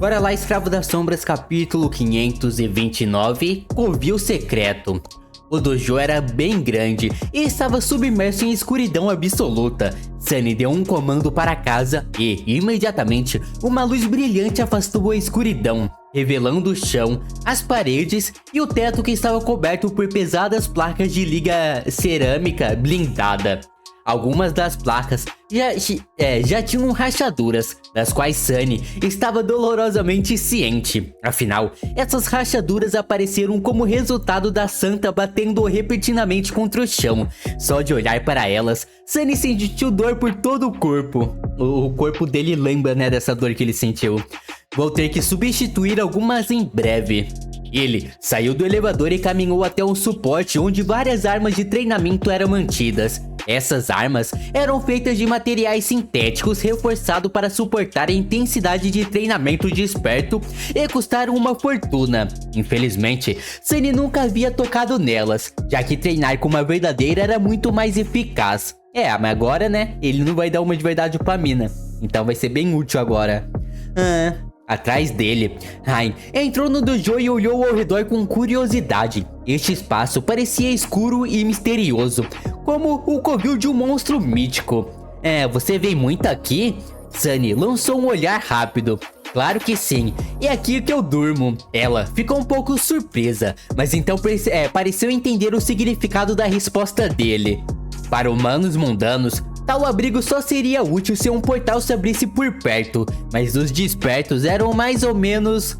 Bora lá, Escravo das Sombras, capítulo 529, Covil Secreto. O dojo era bem grande e estava submerso em escuridão absoluta. Sunny deu um comando para casa e, imediatamente, uma luz brilhante afastou a escuridão, revelando o chão, as paredes e o teto que estava coberto por pesadas placas de liga cerâmica blindada. Algumas das placas já tinham rachaduras, das quais Sunny estava dolorosamente ciente. Afinal, essas rachaduras apareceram como resultado da santa batendo repentinamente contra o chão. Só de olhar para elas, Sunny sentiu dor por todo o corpo. O corpo dele lembra, né, dessa dor que ele sentiu. Vou ter que substituir algumas em breve. Ele saiu do elevador e caminhou até um suporte onde várias armas de treinamento eram mantidas. Essas armas eram feitas de materiais sintéticos reforçados para suportar a intensidade de treinamento de esperto e custaram uma fortuna. Infelizmente, Sunny nunca havia tocado nelas, já que treinar com uma verdadeira era muito mais eficaz. Mas agora, né, ele não vai dar uma de verdade pra mina, então vai ser bem útil agora. Atrás dele, Rain entrou no dojo e olhou ao redor com curiosidade. Este espaço parecia escuro e misterioso, como o covil de um monstro mítico. Você vem muito aqui? Sunny lançou um olhar rápido. Claro que sim, é aqui que eu durmo. Ela ficou um pouco surpresa, mas então pareceu entender o significado da resposta dele. Para humanos mundanos, tal abrigo só seria útil se um portal se abrisse por perto, mas os despertos eram mais ou menos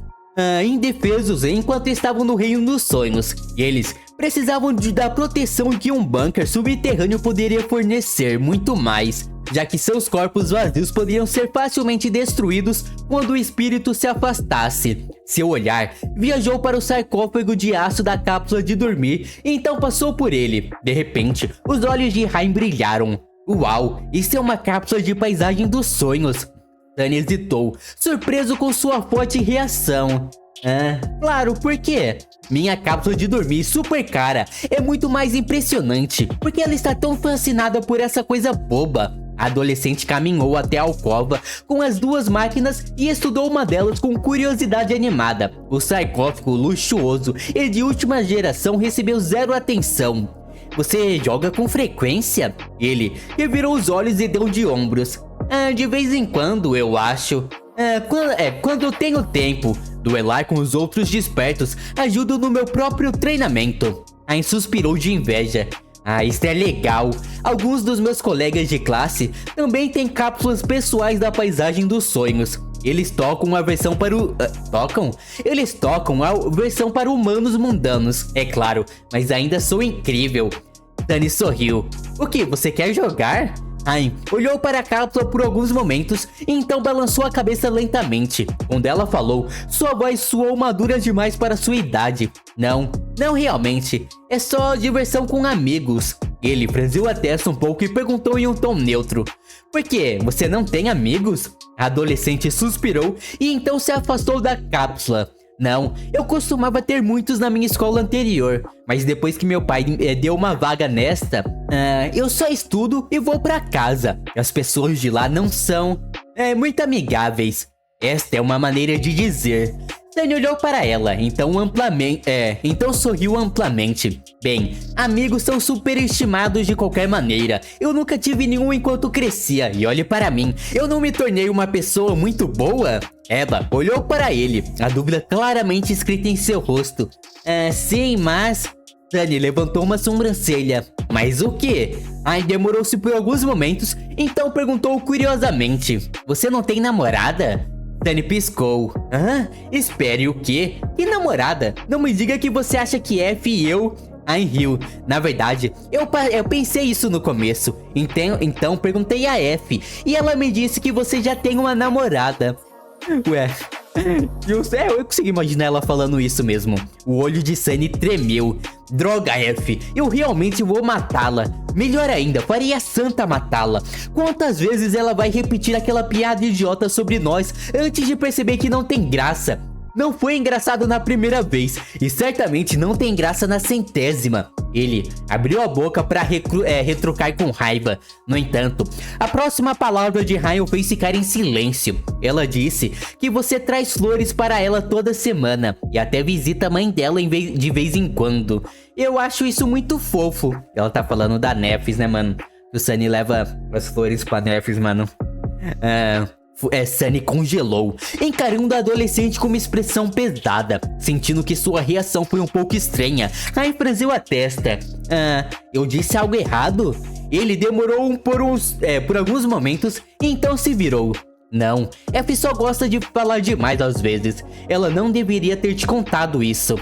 indefesos enquanto estavam no reino dos sonhos, e eles precisavam da proteção que um bunker subterrâneo poderia fornecer, muito mais, já que seus corpos vazios poderiam ser facilmente destruídos quando o espírito se afastasse. Seu olhar viajou para o sarcófago de aço da cápsula de dormir e então passou por ele. De repente, os olhos de Rain brilharam. Uau, isso é uma cápsula de paisagem dos sonhos. Sunny hesitou, surpreso com sua forte reação. Claro, por quê? Minha cápsula de dormir super cara é muito mais impressionante. Por que ela está tão fascinada por essa coisa boba? A adolescente caminhou até a alcova com as duas máquinas e estudou uma delas com curiosidade animada. O sarcófago luxuoso e de última geração recebeu zero atenção. Você joga com frequência? Ele revirou os olhos e deu de ombros. De vez em quando, eu acho. Quando eu tenho tempo. Duelar com os outros despertos ajuda no meu próprio treinamento. Ain suspirou de inveja. Isso é legal. Alguns dos meus colegas de classe também têm cápsulas pessoais da paisagem dos sonhos. Eles tocam a versão para Eles tocam a versão para humanos mundanos, é claro, mas ainda sou incrível. Sunny sorriu. O que, você quer jogar? Ain olhou para a cápsula por alguns momentos e então balançou a cabeça lentamente. Quando ela falou, sua voz soou madura demais para sua idade. Não realmente. É só diversão com amigos. Ele franziu a testa um pouco e perguntou em um tom neutro. Por quê? Você não tem amigos? A adolescente suspirou e então se afastou da cápsula. Não, eu costumava ter muitos na minha escola anterior, mas depois que meu pai deu uma vaga nesta, eu só estudo e vou pra casa. As pessoas de lá não são muito amigáveis. Esta é uma maneira de dizer. Sunny olhou para ela, então sorriu amplamente. Bem, amigos são superestimados de qualquer maneira. Eu nunca tive nenhum enquanto crescia, e olhe para mim, eu não me tornei uma pessoa muito boa? Ela olhou para ele, a dúvida claramente escrita em seu rosto. Sim, mas... Sunny levantou uma sobrancelha. Mas o quê? Ain demorou-se por alguns momentos, então perguntou curiosamente. Você não tem namorada? Sunny piscou. Espere, o quê? Que namorada? Não me diga que você acha que F e eu... Ain riu. Na verdade, eu pensei isso no começo. Então perguntei a F e ela me disse que você já tem uma namorada. Ué... Eu consegui imaginar ela falando isso mesmo. O olho de Sunny tremeu. Droga, F, eu realmente vou matá-la. Melhor ainda, faria a santa matá-la. Quantas vezes ela vai repetir aquela piada idiota sobre nós antes de perceber que não tem graça? não foi engraçado na primeira vez e certamente não tem graça na 100ª. Ele abriu a boca para retrucar com raiva. No entanto, a próxima palavra de Ryan fez ficar em silêncio. Ela disse que você traz flores para ela toda semana e até visita a mãe dela de vez em quando. Eu acho isso muito fofo. Ela tá falando da Nefis, né, mano? O Sunny leva as flores pra Nefis, mano. Sunny congelou, encarando a adolescente com uma expressão pesada, sentindo que sua reação foi um pouco estranha. Ryan franziu a testa. Eu disse algo errado? Ele demorou por alguns momentos e então se virou. Não, F só gosta de falar demais às vezes. Ela não deveria ter te contado isso.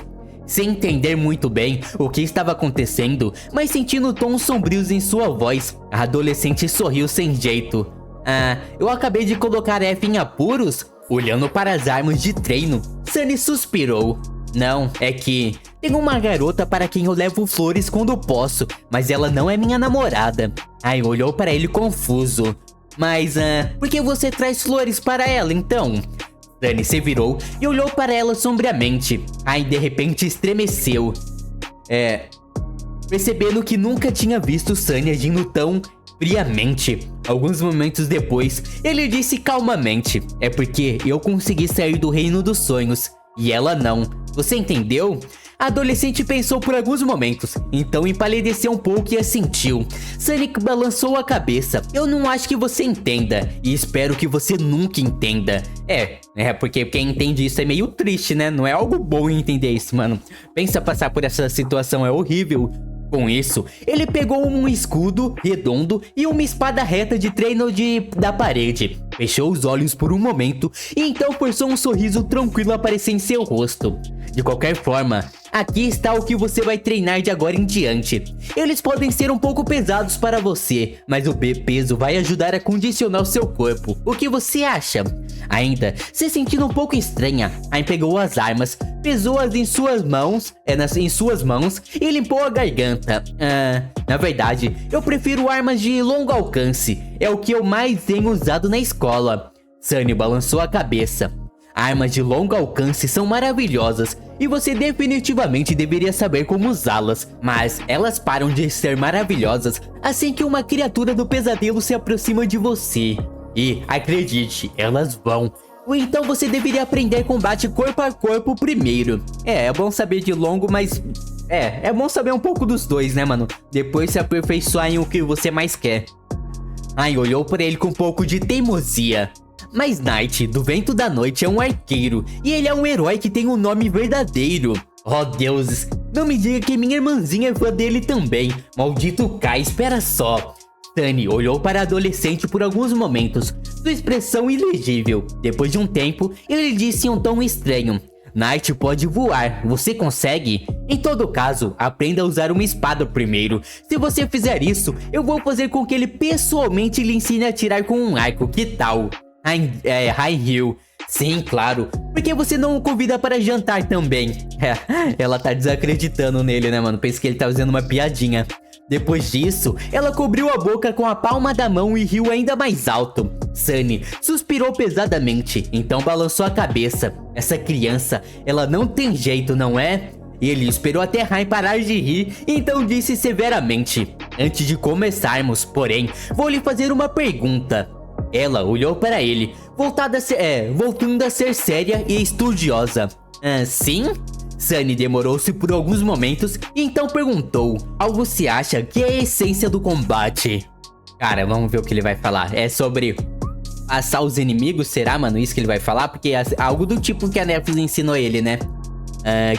Sem entender muito bem o que estava acontecendo, mas sentindo tons sombrios em sua voz, a adolescente sorriu sem jeito. Eu acabei de colocar F em apuros? Olhando para as armas de treino, Sunny suspirou. Não, é que tenho uma garota para quem eu levo flores quando posso, mas ela não é minha namorada. Aí olhou para ele confuso. Mas, por que você traz flores para ela então? Sunny se virou e olhou para ela sombriamente. Aí de repente estremeceu. Percebendo que nunca tinha visto Sunny agindo tão friamente. Alguns momentos depois, ele disse calmamente: é porque eu consegui sair do reino dos sonhos e ela não. Você entendeu? A adolescente pensou por alguns momentos, então empalideceu um pouco e assentiu. Sunny balançou a cabeça. Eu não acho que você entenda, e espero que você nunca entenda. Porque quem entende isso é meio triste, né? Não é algo bom entender isso, mano. Pensa passar por essa situação, é horrível. Com isso, ele pegou um escudo redondo e uma espada reta de treino da parede. Fechou os olhos por um momento e então forçou um sorriso tranquilo aparecer em seu rosto. De qualquer forma, aqui está o que você vai treinar de agora em diante. Eles podem ser um pouco pesados para você, mas o peso vai ajudar a condicionar o seu corpo. O que você acha? Ainda se sentindo um pouco estranha, Ayn pegou as armas, pesou-as em suas mãos e limpou a garganta. Na verdade, eu prefiro armas de longo alcance. É o que eu mais tenho usado na escola. Sunny balançou a cabeça. Armas de longo alcance são maravilhosas e você definitivamente deveria saber como usá-las, mas elas param de ser maravilhosas assim que uma criatura do pesadelo se aproxima de você. E, acredite, elas vão. Então você deveria aprender combate corpo a corpo primeiro. É bom saber de longo, mas... É bom saber um pouco dos dois, né, mano? Depois se aperfeiçoar em o que você mais quer. Aí olhou para ele com um pouco de teimosia. Mas Knight, do Vento da Noite, é um arqueiro. E ele é um herói que tem um nome verdadeiro. Oh, deuses. Não me diga que minha irmãzinha é fã dele também. Maldito Kai, espera só. Sunny olhou para a adolescente por alguns momentos, sua expressão ilegível. Depois de um tempo, ele disse em um tom estranho: Knight pode voar, você consegue? Em todo caso, aprenda a usar uma espada primeiro. Se você fizer isso, eu vou fazer com que ele pessoalmente lhe ensine a atirar com um arco, que tal? Hill. Sim, claro. Por que você não o convida para jantar também? Ela tá desacreditando nele, né, mano? Pensa que ele tá fazendo uma piadinha. Depois disso, ela cobriu a boca com a palma da mão e riu ainda mais alto. Sunny suspirou pesadamente, então balançou a cabeça. Essa criança, ela não tem jeito, não é? Ele esperou até Ryan parar de rir, então disse severamente: antes de começarmos, porém, vou lhe fazer uma pergunta. Ela olhou para ele, voltando a ser séria e estudiosa. Sim? Sunny demorou-se por alguns momentos e então perguntou: qual você acha que é a essência do combate? Cara, vamos ver o que ele vai falar. É sobre passar os inimigos, será, mano? Isso que ele vai falar? Porque é algo do tipo que a Netflix ensinou ele, né?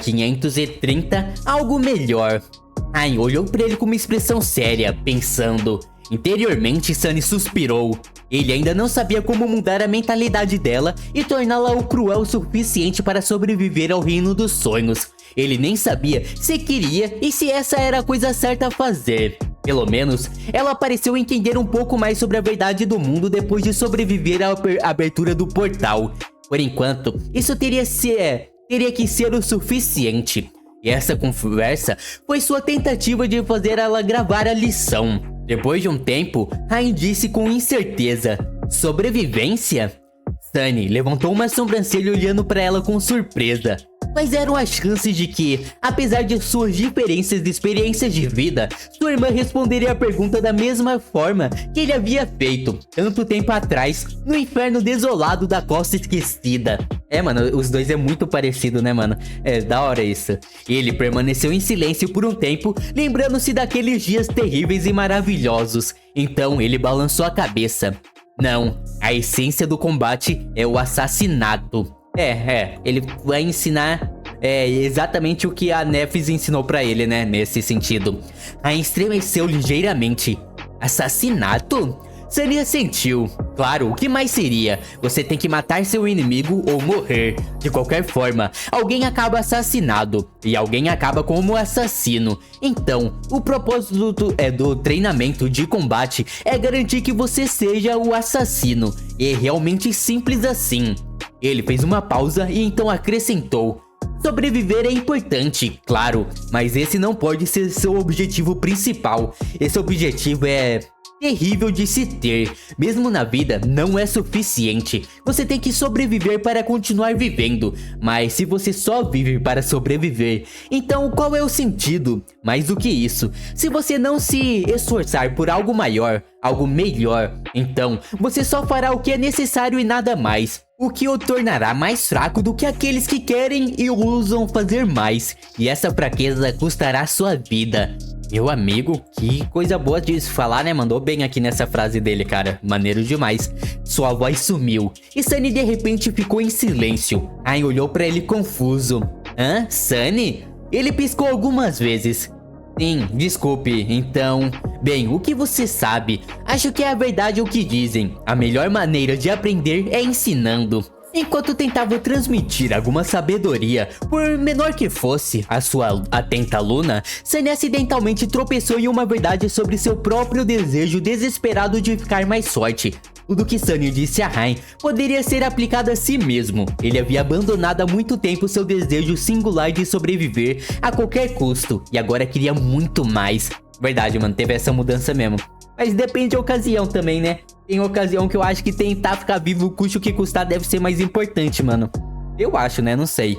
530, algo melhor. Ai, olhou pra ele com uma expressão séria, pensando. Interiormente, Sunny suspirou. Ele ainda não sabia como mudar a mentalidade dela e torná-la o cruel o suficiente para sobreviver ao reino dos sonhos. Ele nem sabia se queria e se essa era a coisa certa a fazer. Pelo menos, ela pareceu entender um pouco mais sobre a verdade do mundo depois de sobreviver à abertura do portal. Por enquanto, isso teria que ser o suficiente. E essa conversa foi sua tentativa de fazer ela gravar a lição. Depois de um tempo, Ryan disse com incerteza: sobrevivência? Sunny levantou uma sobrancelha olhando pra ela com surpresa. Quais eram as chances de que, apesar de suas diferenças de experiências de vida, sua irmã responderia a pergunta da mesma forma que ele havia feito, tanto tempo atrás, no inferno desolado da Costa Esquecida? Mano, os dois é muito parecido, né, mano? É da hora isso. Ele permaneceu em silêncio por um tempo, lembrando-se daqueles dias terríveis e maravilhosos. Então ele balançou a cabeça. Não, a essência do combate é o assassinato. Ele vai ensinar exatamente o que a Nephis ensinou pra ele, né, nesse sentido. Rain estremeceu ligeiramente. Assassinato? Sunny sentiu. Claro, o que mais seria? Você tem que matar seu inimigo ou morrer. De qualquer forma, alguém acaba assassinado e alguém acaba como assassino. Então, o propósito do treinamento de combate é garantir que você seja o assassino. E é realmente simples assim. Ele fez uma pausa e então acrescentou. Sobreviver é importante, claro, mas esse não pode ser seu objetivo principal. Esse objetivo é terrível de se ter. Mesmo na vida, não é suficiente. Você tem que sobreviver para continuar vivendo. Mas se você só vive para sobreviver, então qual é o sentido? Mais do que isso, se você não se esforçar por algo maior, algo melhor, então você só fará o que é necessário e nada mais. O que o tornará mais fraco do que aqueles que querem e ousam fazer mais. E essa fraqueza custará sua vida. Meu amigo, que coisa boa de se falar, né? Mandou bem aqui nessa frase dele, cara. Maneiro demais. Sua voz sumiu. E Sunny de repente ficou em silêncio. Rain olhou pra ele confuso. Hã? Sunny? Ele piscou algumas vezes. Sim, desculpe, então... Bem, o que você sabe? Acho que é a verdade o que dizem. A melhor maneira de aprender é ensinando. Enquanto tentava transmitir alguma sabedoria, por menor que fosse, a sua atenta aluna, Sunny acidentalmente tropeçou em uma verdade sobre seu próprio desejo desesperado de ficar mais forte. Tudo que Sunny disse a Rain poderia ser aplicado a si mesmo. Ele havia abandonado há muito tempo seu desejo singular de sobreviver a qualquer custo, e agora queria muito mais. Verdade, mano, teve essa mudança mesmo. Mas depende da ocasião também, né? Tem ocasião que eu acho que tentar ficar vivo, custe o que custar, deve ser mais importante, mano. Eu acho, né? Não sei.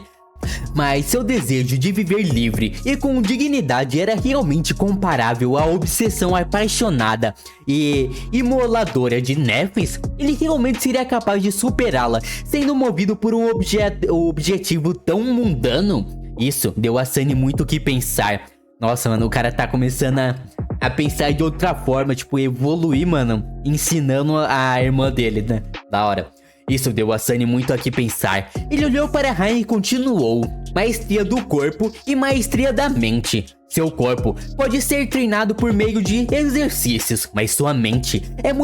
Mas seu desejo de viver livre e com dignidade era realmente comparável à obsessão apaixonada e imoladora de Nephis. Ele realmente seria capaz de superá-la, sendo movido por um objetivo tão mundano? Isso deu a Sunny muito o que pensar. Nossa, mano, o cara tá começando a pensar de outra forma, tipo, evoluir, mano, ensinando a irmã dele, né? Da hora. Isso deu a Sunny muito a que pensar. Ele olhou para Rain e continuou. Maestria do corpo e maestria da mente. Seu corpo pode ser treinado por meio de exercícios, mas sua mente é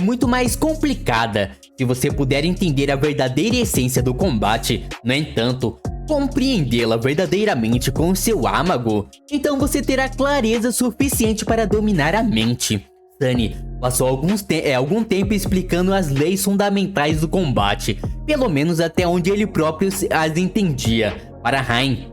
muito mais complicada. Se você puder entender a verdadeira essência do combate, no entanto, compreendê-la verdadeiramente com seu âmago, então você terá clareza suficiente para dominar a mente. Sunny passou algum tempo explicando as leis fundamentais do combate, pelo menos até onde ele próprio as entendia, para Rain.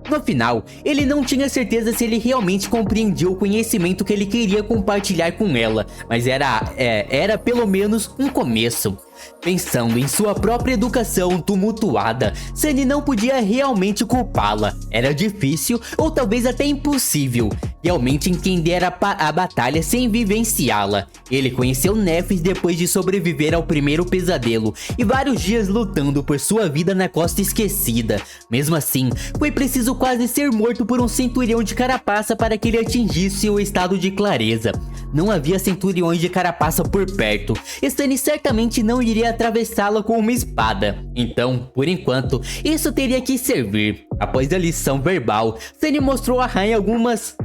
No final, ele não tinha certeza se ele realmente compreendia o conhecimento que ele queria compartilhar com ela, mas era pelo menos um começo. Pensando em sua própria educação tumultuada, Sunny não podia realmente culpá-la. Era difícil, ou talvez até impossível, realmente entender a batalha sem vivenciá-la. Ele conheceu Nephis depois de sobreviver ao primeiro pesadelo e vários dias lutando por sua vida na Costa Esquecida. Mesmo assim, foi preciso quase ser morto por um centurião de carapaça para que ele atingisse o estado de clareza. Não havia centuriões de carapaça por perto. Sunny certamente não iria atravessá-la com uma espada. Então, por enquanto, isso teria que servir. Após a lição verbal, Sunny mostrou a Rain algumas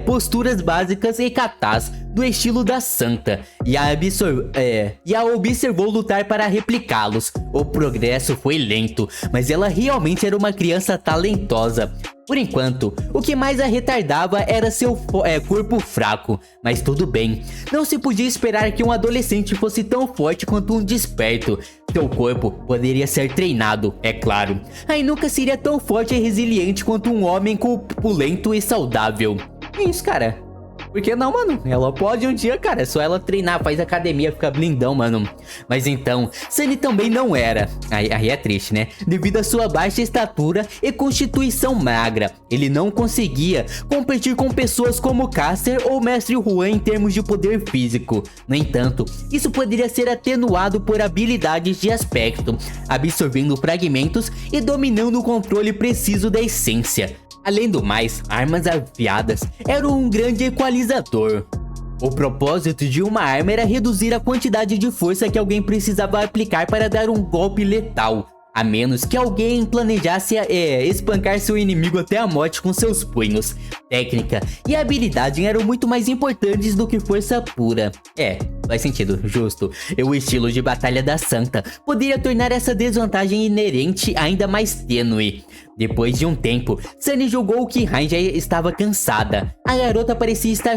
posturas básicas e katas do estilo da santa e a observou lutar para replicá-los. O progresso foi lento, mas ela realmente era uma criança talentosa. Por enquanto, o que mais a retardava era seu corpo fraco, mas tudo bem. Não se podia esperar que um adolescente fosse tão forte quanto um desperto. Seu corpo poderia ser treinado, é claro. Aí nunca seria tão forte e resiliente quanto um homem corpulento e saudável. É isso, cara. Por que não, mano? Ela pode um dia, cara. É só ela treinar, faz academia, fica blindão, mano. Mas então, Sunny também não era. Aí é triste, né? Devido à sua baixa estatura e constituição magra, ele não conseguia competir com pessoas como Caster ou Mestre Juan em termos de poder físico. No entanto, isso poderia ser atenuado por habilidades de aspecto, absorvendo fragmentos e dominando o controle preciso da essência. Além do mais, armas afiadas eram um grande equalizador. O propósito de uma arma era reduzir a quantidade de força que alguém precisava aplicar para dar um golpe letal, a menos que alguém planejasse espancar seu inimigo até a morte com seus punhos. Técnica e habilidade eram muito mais importantes do que força pura. Faz sentido, justo. E o estilo de batalha da Santa poderia tornar essa desvantagem inerente ainda mais tênue. Depois de um tempo, Sunny julgou que Rain já estava cansada. A garota parecia estar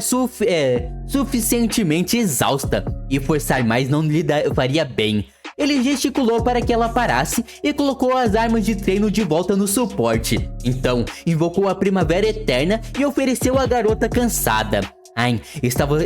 suficientemente exausta, e forçar mais não lhe faria bem. Ele gesticulou para que ela parasse e colocou as armas de treino de volta no suporte. Então, invocou a Primavera Eterna e ofereceu à garota cansada. Ain estava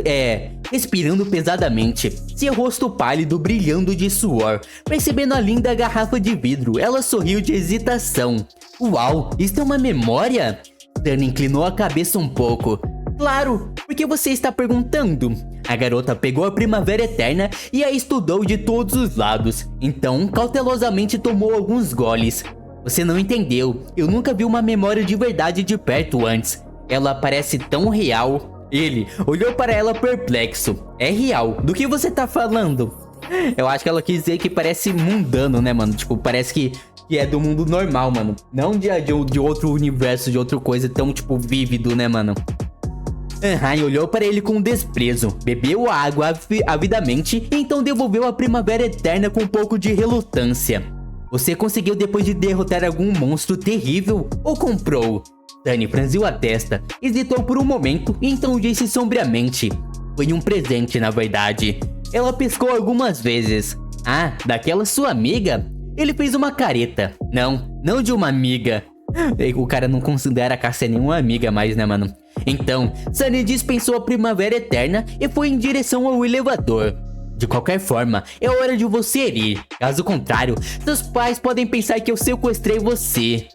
respirando pesadamente, seu rosto pálido brilhando de suor. Percebendo a linda garrafa de vidro, ela sorriu de hesitação. Uau, isso é uma memória? Sunny inclinou a cabeça um pouco. Claro, por que você está perguntando? A garota pegou a Primavera Eterna e a estudou de todos os lados. Então, cautelosamente tomou alguns goles. Você não entendeu, eu nunca vi uma memória de verdade de perto antes. Ela parece tão real. Ele olhou para ela perplexo. É real, do que você tá falando? Eu acho que ela quis dizer que parece mundano, né, mano? Tipo, parece que é do mundo normal, mano. Não de outro universo, de outra coisa tão, tipo, vívido, né, mano? Rain olhou para ele com desprezo, bebeu a água avidamente e então devolveu a Primavera Eterna com um pouco de relutância. Você conseguiu depois de derrotar algum monstro terrível ou comprou? Sunny franziu a testa, hesitou por um momento e então disse sombriamente. Foi um presente, na verdade. Ela pescou algumas vezes. Ah, daquela sua amiga? Ele fez uma careta. Não de uma amiga. O cara não considera a Cassia nenhuma amiga mais, né, mano? Então, Sunny dispensou a Primavera Eterna e foi em direção ao elevador. De qualquer forma, é hora de você ir. Caso contrário, seus pais podem pensar que eu sequestrei você.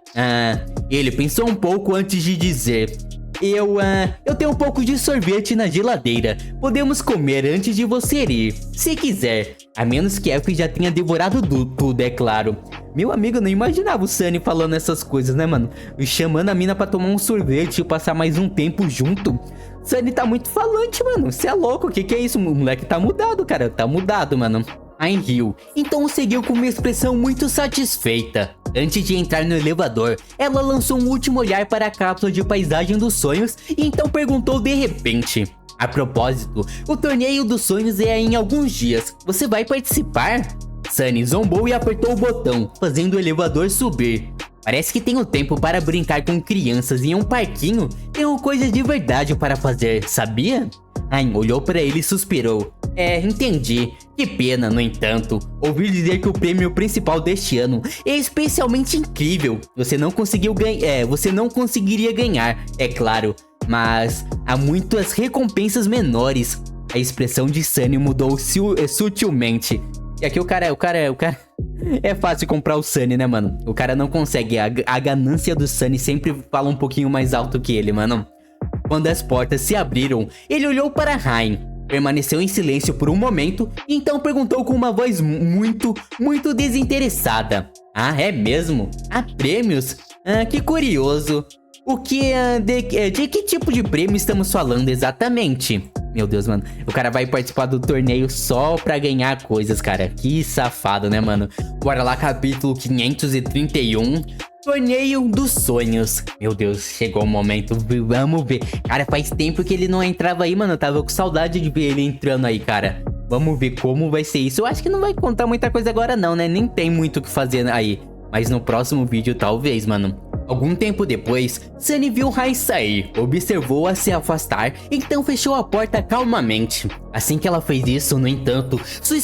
Ele pensou um pouco antes de dizer. Eu tenho um pouco de sorvete na geladeira. Podemos comer antes de você ir, se quiser. A menos que F já tenha devorado tudo, é claro. Meu amigo, eu não imaginava o Sunny falando essas coisas, né, mano? Chamando a mina pra tomar um sorvete e passar mais um tempo junto. Sunny tá muito falante, mano. Você é louco, o que é isso? O moleque tá mudado, cara. Tá mudado, mano. Ain riu, então seguiu com uma expressão muito satisfeita. Antes de entrar no elevador, ela lançou um último olhar para a cápsula de paisagem dos sonhos e então perguntou de repente. A propósito, o torneio dos sonhos é em alguns dias. Você vai participar? Sunny zombou e apertou o botão, fazendo o elevador subir. Parece que tenho tempo para brincar com crianças em um parquinho. Tenho coisas de verdade para fazer, sabia? Ain olhou para ele e suspirou. Entendi. Que pena, no entanto, ouvir dizer que o prêmio principal deste ano é especialmente incrível. Você não conseguiria ganhar, é claro, mas há muitas recompensas menores. A expressão de Sunny mudou sutilmente. E aqui o cara é fácil comprar o Sunny, né, mano? O cara não consegue, a ganância do Sunny sempre fala um pouquinho mais alto que ele, mano. Quando as portas se abriram, ele olhou para Rain. Permaneceu em silêncio por um momento e então perguntou com uma voz muito desinteressada. Ah, é mesmo? Há prêmios? Que curioso. De que tipo de prêmio estamos falando exatamente? Meu Deus, mano. O cara vai participar do torneio só pra ganhar coisas, cara. Que safado, né, mano? Bora lá, capítulo 531. Torneio dos Sonhos. Meu Deus, chegou o momento. Vamos ver. Cara, faz tempo que ele não entrava aí, mano. Eu tava com saudade de ver ele entrando aí, cara. Vamos ver como vai ser isso. Eu acho que não vai contar muita coisa agora não, né? Nem tem muito o que fazer aí. Mas no próximo vídeo talvez, mano. Algum tempo depois, Sunny viu Rain sair, observou-a se afastar, então fechou a porta calmamente. Assim que ela fez isso, no entanto, sua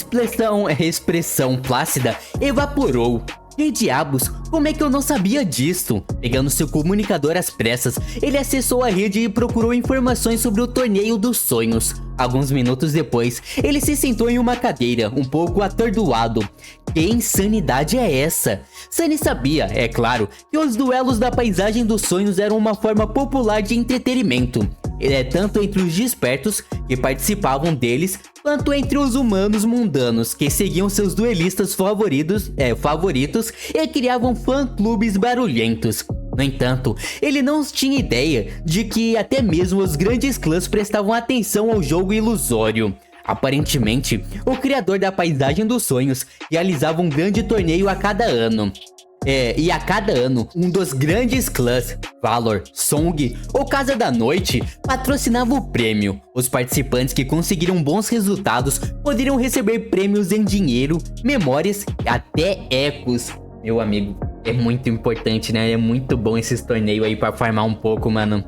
expressão plácida evaporou. Que diabos? Como é que eu não sabia disso? Pegando seu comunicador às pressas, ele acessou a rede e procurou informações sobre o torneio dos sonhos. Alguns minutos depois, ele se sentou em uma cadeira, um pouco atordoado. Que insanidade é essa? Sunny sabia, é claro, que os duelos da paisagem dos sonhos eram uma forma popular de entretenimento. Tanto entre os despertos, que participavam deles, quanto entre os humanos mundanos, que seguiam seus duelistas favoritos e criavam fã-clubes barulhentos. No entanto, ele não tinha ideia de que até mesmo os grandes clãs prestavam atenção ao jogo ilusório. Aparentemente, o criador da paisagem dos sonhos realizava um grande torneio a cada ano. E a cada ano, um dos grandes clãs, Valor, Song ou Casa da Noite, patrocinava o prêmio. Os participantes que conseguiram bons resultados poderiam receber prêmios em dinheiro, memórias e até ecos. Meu amigo, é muito importante, né? É muito bom esses torneios aí pra farmar um pouco, mano.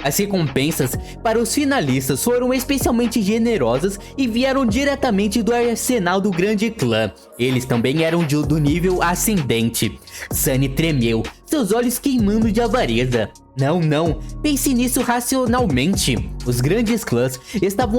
As recompensas para os finalistas foram especialmente generosas e vieram diretamente do arsenal do grande clã. Eles também eram do nível ascendente. Sunny tremeu, seus olhos queimando de avareza. Não, pense nisso racionalmente. Os grandes clãs estavam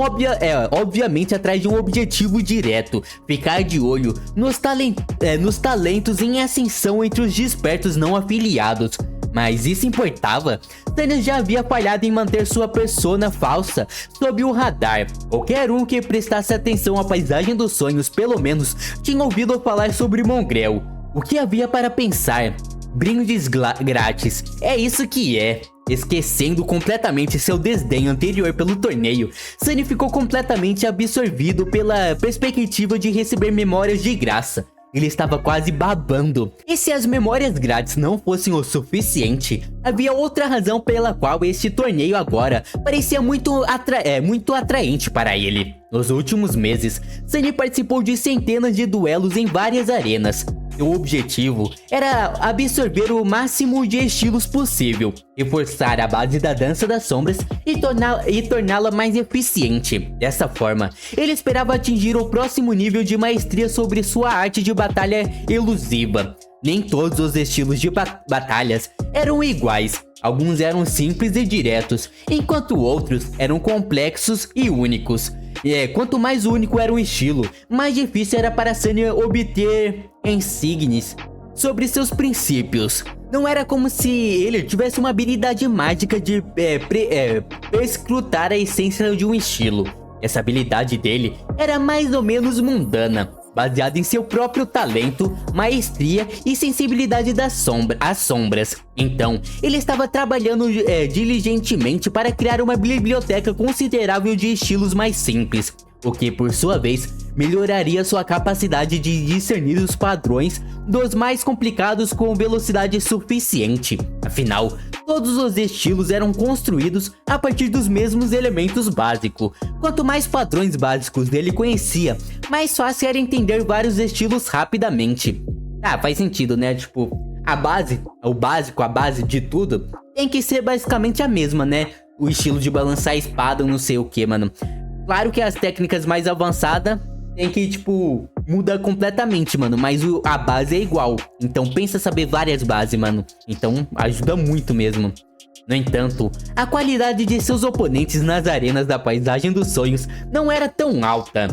obviamente atrás de um objetivo direto: ficar de olho nos talentos em ascensão entre os despertos não afiliados. Mas isso importava? Sunny já havia falhado em manter sua persona falsa sob o radar. Qualquer um que prestasse atenção à paisagem dos sonhos pelo menos tinha ouvido falar sobre Mongrel. O que havia para pensar? Brindes grátis, é isso que é. Esquecendo completamente seu desdém anterior pelo torneio, Sunny ficou completamente absorvido pela perspectiva de receber memórias de graça. Ele estava quase babando. E se as memórias grátis não fossem o suficiente, havia outra razão pela qual este torneio agora parecia muito atraente para ele. Nos últimos meses, Sunny participou de centenas de duelos em várias arenas. Seu objetivo era absorver o máximo de estilos possível, reforçar a base da dança das sombras e torná-la mais eficiente. Dessa forma, ele esperava atingir o próximo nível de maestria sobre sua arte de batalha elusiva. Nem todos os estilos de batalhas eram iguais. Alguns eram simples e diretos, enquanto outros eram complexos e únicos. Quanto mais único era um estilo, mais difícil era para Sunny obter insígnias sobre seus princípios. Não era como se ele tivesse uma habilidade mágica de perscrutar a essência de um estilo. Essa habilidade dele era mais ou menos mundana, baseada em seu próprio talento, maestria e sensibilidade às sombras. Então, ele estava trabalhando diligentemente para criar uma biblioteca considerável de estilos mais simples, o que, por sua vez, melhoraria sua capacidade de discernir os padrões dos mais complicados com velocidade suficiente. Afinal, todos os estilos eram construídos a partir dos mesmos elementos básicos. Quanto mais padrões básicos ele conhecia, mais fácil era entender vários estilos rapidamente. Faz sentido, né? Tipo, a base de tudo tem que ser basicamente a mesma, né? O estilo de balançar a espada, não sei o que, mano. Claro que as técnicas mais avançadas tem que, tipo, muda completamente, mano. Mas a base é igual. Então pensa saber várias bases, mano. Então ajuda muito mesmo. No entanto, a qualidade de seus oponentes nas arenas da paisagem dos sonhos não era tão alta.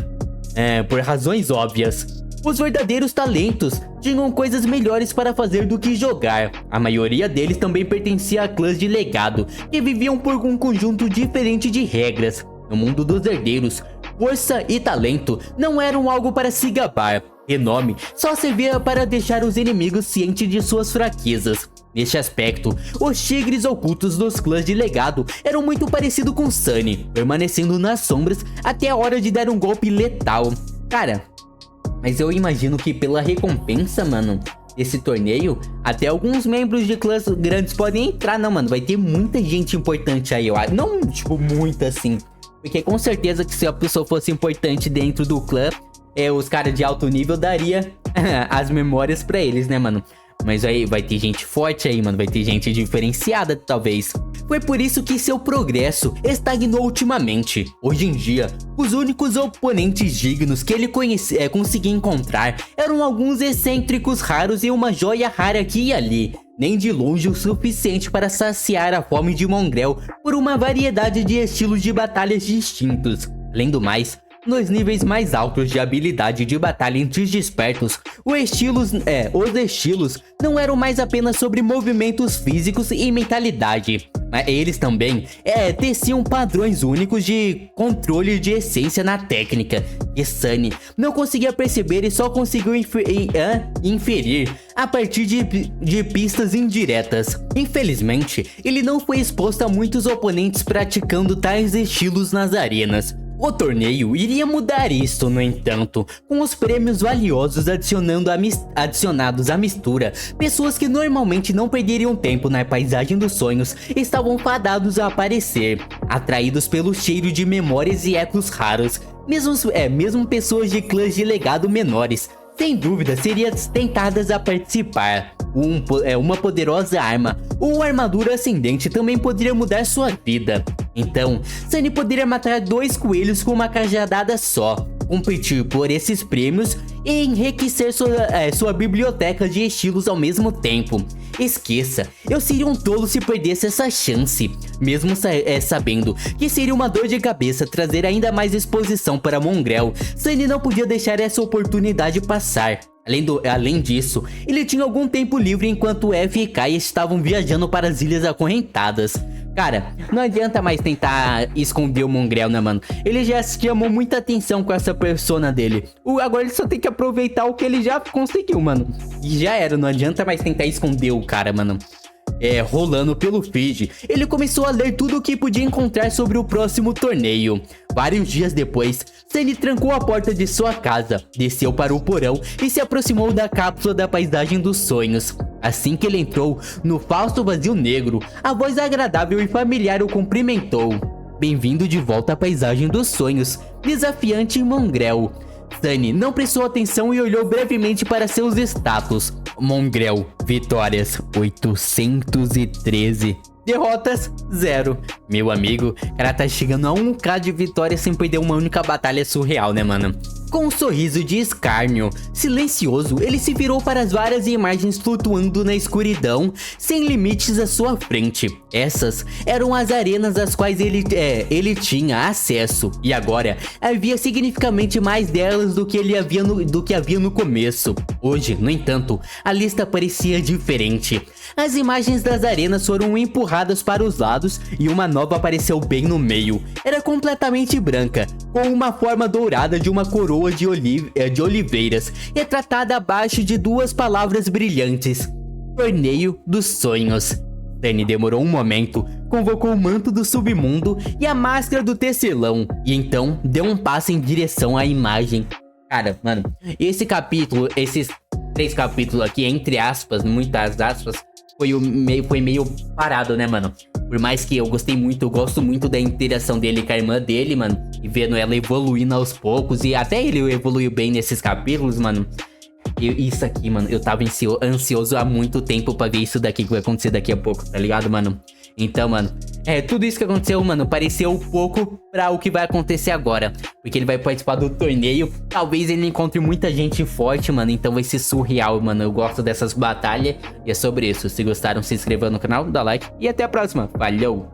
Por razões óbvias. Os verdadeiros talentos tinham coisas melhores para fazer do que jogar. A maioria deles também pertencia a clãs de legado, que viviam por um conjunto diferente de regras. No mundo dos herdeiros, força e talento não eram algo para se gabar. Renome só servia para deixar os inimigos cientes de suas fraquezas. Neste aspecto, os tigres ocultos dos clãs de legado eram muito parecidos com Sunny, permanecendo nas sombras até a hora de dar um golpe letal. Cara, mas eu imagino que pela recompensa, mano, desse torneio, até alguns membros de clãs grandes podem entrar. Não, mano, vai ter muita gente importante aí, ó. Não, tipo, muita assim. Porque com certeza que se a pessoa fosse importante dentro do clã, os caras de alto nível daria as memórias pra eles, né, mano? mas aí vai ter gente forte aí, mano. Vai ter gente diferenciada, talvez. Foi por isso que seu progresso estagnou ultimamente. Hoje em dia, os únicos oponentes dignos que ele conseguia encontrar eram alguns excêntricos raros e uma joia rara aqui e ali. Nem de longe o suficiente para saciar a fome de Mongrel por uma variedade de estilos de batalhas distintos. Além do mais, nos níveis mais altos de habilidade de batalha entre os despertos, os estilos não eram mais apenas sobre movimentos físicos e mentalidade, mas eles também teciam padrões únicos de controle de essência na técnica, que Sunny não conseguia perceber e só conseguiu inferir a partir de pistas indiretas. Infelizmente, ele não foi exposto a muitos oponentes praticando tais estilos nas arenas. O torneio iria mudar isto, no entanto, com os prêmios valiosos adicionados à mistura. Pessoas que normalmente não perderiam tempo na paisagem dos sonhos estavam fadados a aparecer, atraídos pelo cheiro de memórias e ecos raros. Mesmo pessoas de clãs de legado menores, sem dúvida, seriam tentadas a participar. Uma poderosa arma ou armadura ascendente também poderia mudar sua vida. Então, Sunny poderia matar 2 coelhos com uma cajadada só, competir por esses prêmios e enriquecer sua biblioteca de estilos ao mesmo tempo. Esqueça, eu seria um tolo se perdesse essa chance, mesmo sabendo que seria uma dor de cabeça trazer ainda mais exposição para Mongrel. Sunny não podia deixar essa oportunidade passar. Além disso, ele tinha algum tempo livre enquanto F e Kai estavam viajando para as Ilhas Acorrentadas. Cara, não adianta mais tentar esconder o Mongrel, né, mano? Ele já chamou muita atenção com essa persona dele. Agora ele só tem que aproveitar o que ele já conseguiu, mano. E já era, não adianta mais tentar esconder o cara, mano. Rolando pelo feed, ele começou a ler tudo o que podia encontrar sobre o próximo torneio. Vários dias depois, Sunny trancou a porta de sua casa, desceu para o porão e se aproximou da cápsula da paisagem dos sonhos. Assim que ele entrou no falso vazio negro, a voz agradável e familiar o cumprimentou. Bem-vindo de volta à paisagem dos sonhos, desafiante Mongrel. Sunny não prestou atenção e olhou brevemente para seus status. Mongrel, vitórias 813, derrotas 0. Meu amigo, cara tá chegando a 1k de vitórias sem perder uma única batalha surreal, né, mano? Com um sorriso de escárnio silencioso, ele se virou para as várias imagens flutuando na escuridão, sem limites à sua frente. Essas eram as arenas às quais ele tinha acesso, e agora havia significativamente mais delas do que havia no começo. Hoje, no entanto, a lista parecia diferente. As imagens das arenas foram empurradas para os lados e uma nova apareceu bem no meio. Era completamente branca, com uma forma dourada de uma coroa de oliveiras, retratada abaixo de 2 palavras brilhantes: Torneio dos Sonhos. Sunny demorou um momento, convocou o manto do submundo e a máscara do tecelão, e então deu um passo em direção à imagem. Cara, mano, esses 3 capítulos aqui, entre aspas, muitas aspas, foi meio parado, né, mano? Por mais que eu gosto muito da interação dele com a irmã dele, mano, e vendo ela evoluindo aos poucos, e até ele evoluiu bem nesses capítulos, mano. Isso aqui, mano, eu tava ansioso há muito tempo pra ver isso daqui que vai acontecer daqui a pouco, tá ligado, mano? Então, mano, tudo isso que aconteceu, mano, pareceu pouco pra o que vai acontecer agora. Porque ele vai participar do torneio, talvez ele encontre muita gente forte, mano, então vai ser surreal, mano. Eu gosto dessas batalhas e é sobre isso. Se gostaram, se inscreva no canal, dá like e até a próxima. Valeu!